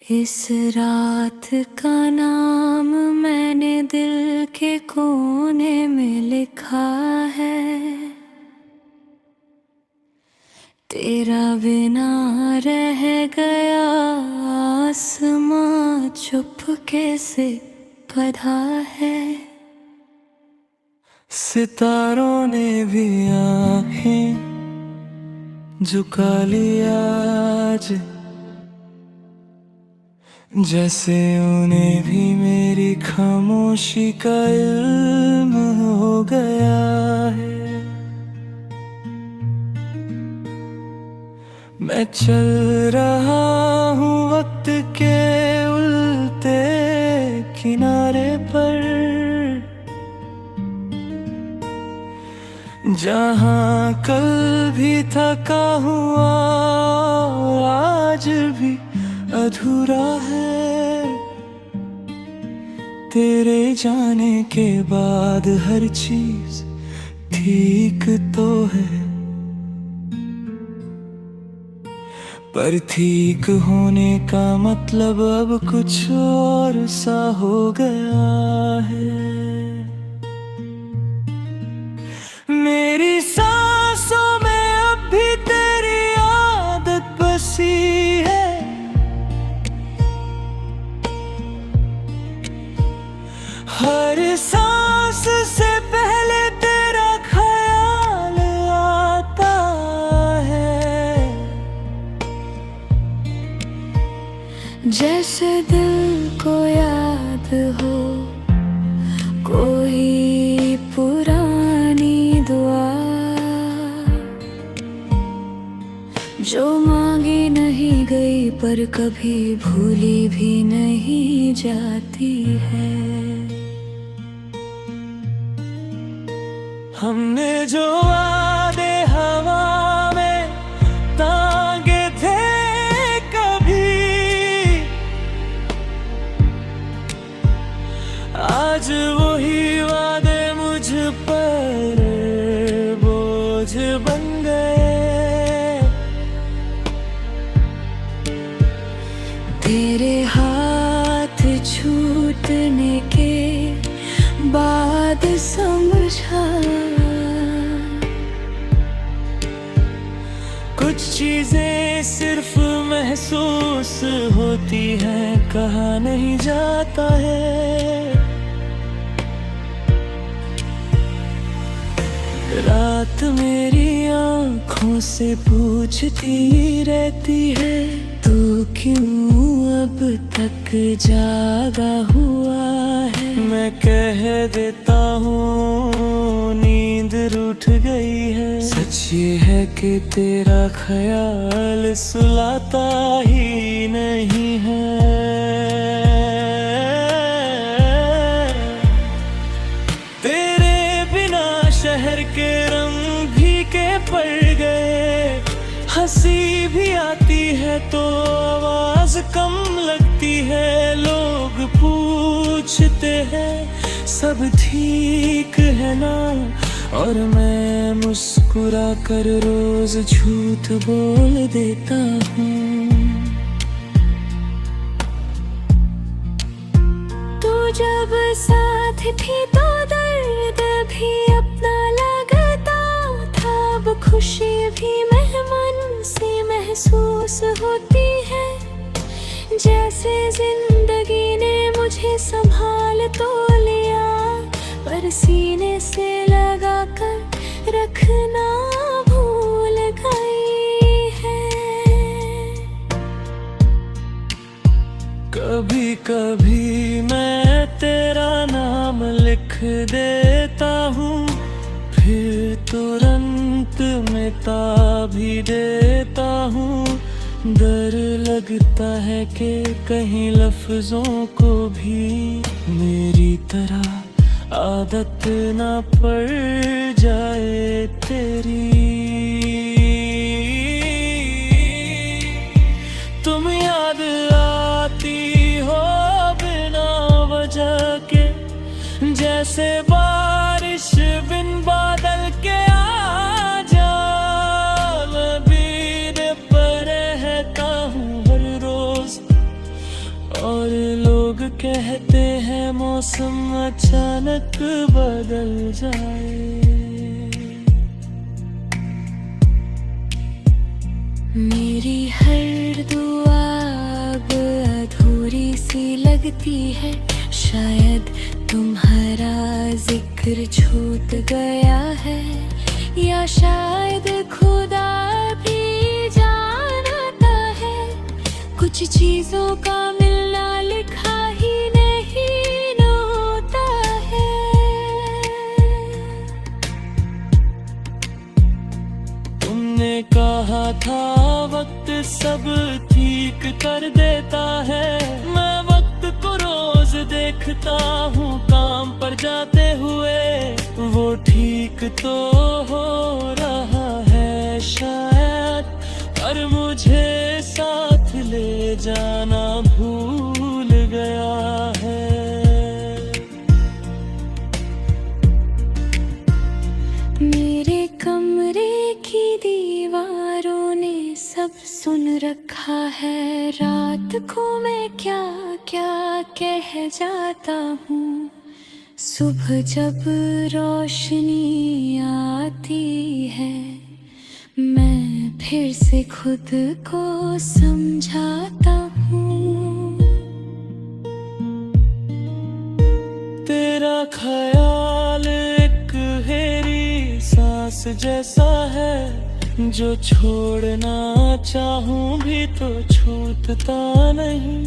इस रात का नाम मैंने दिल के कोने में लिखा है। तेरा बिना रह गया आसमां चुपके से बंधा है। सितारों ने भी आंखें झुका लिया आज, जैसे उन्हें भी मेरी खामोशी का इल्म हो गया है। मैं चल रहा हूँ वक्त के उल्टे किनारे पर, जहाँ कल भी थका हुआ आज भी अधूरा है। तेरे जाने के बाद हर चीज ठीक तो है, पर ठीक होने का मतलब अब कुछ और सा हो गया है। मेरी सांसों में अब भी तेरी आदत बसी है, हर सांस से पहले तेरा ख्याल आता है। जैसे दिल को याद हो कोई पुरानी दुआ, जो मांगी नहीं गई पर कभी भूली भी नहीं जाती है। हमने जो वादे हवा में टांगे थे कभी, आज वही वादे मुझ पर बोझ बन गए। तेरे हाथ छूटने के बाद समझा कुछ चीजें सिर्फ महसूस होती हैं, कहा नहीं जाता है। रात मेरी आँखों से पूछती रहती है, तू क्यों अब तक जागा हुआ है। मैं कह देता हूँ नींद रूठ गई है। सच ये है कि तेरा ख्याल सुलाता ही नहीं है। तेरे बिना शहर के रंग फीके पड़ गए, हंसी भी आती है तो आवाज कम लगती है। लोग पूछते हैं सब ठीक है ना, और मैं मुस्कुरा कर रोज झूठ बोल देता हूँ। तू जब साथ थी तो दर्द भी अपना लगता था, अब खुशी भी मेहमान से महसूस होती है। जैसे जिंदगी ने मुझे संभाल तो लिया, पर सीने से लगा कर रखना भूल गई है। कभी कभी मैं तेरा नाम लिख देता हूँ, फिर तुरंत मिटा भी देता हूँ। डर लगता है कि कहीं लफ्जों को भी मेरी तरह आदत ना पड़ जाए तेरी। तुम याद आती हो बिना वजह के, जैसे बारिश बिन बादल के आ जा। मैं बीने पर रहता हूँ हर रोज, कहते हैं मौसम अचानक बदल जाए। मेरी हर दुआ अब अधूरी सी लगती है, शायद तुम्हारा जिक्र छूट गया है, या शायद खुदा भी जानता है कुछ चीजों का मिलना लिखा ही नहीं न होता है। तुमने कहा था वक्त सब ठीक कर देता है, मैं वक्त को रोज देखता हूँ काम पर जाते हुए, वो ठीक तो हो रहा है शायद, पर मुझे साथ ले जाना भूल गया है। मेरे कमरे की दीवारों ने सब सुन रखा है, रात को मैं क्या क्या कह जाता हूँ, सुबह जब रोशनी आती है मैं फिर से खुद को समझाता हूँ। तेरा ख्याल एक गहरी सांस जैसा है, जो छोड़ना चाहूं भी तो छूटता नहीं।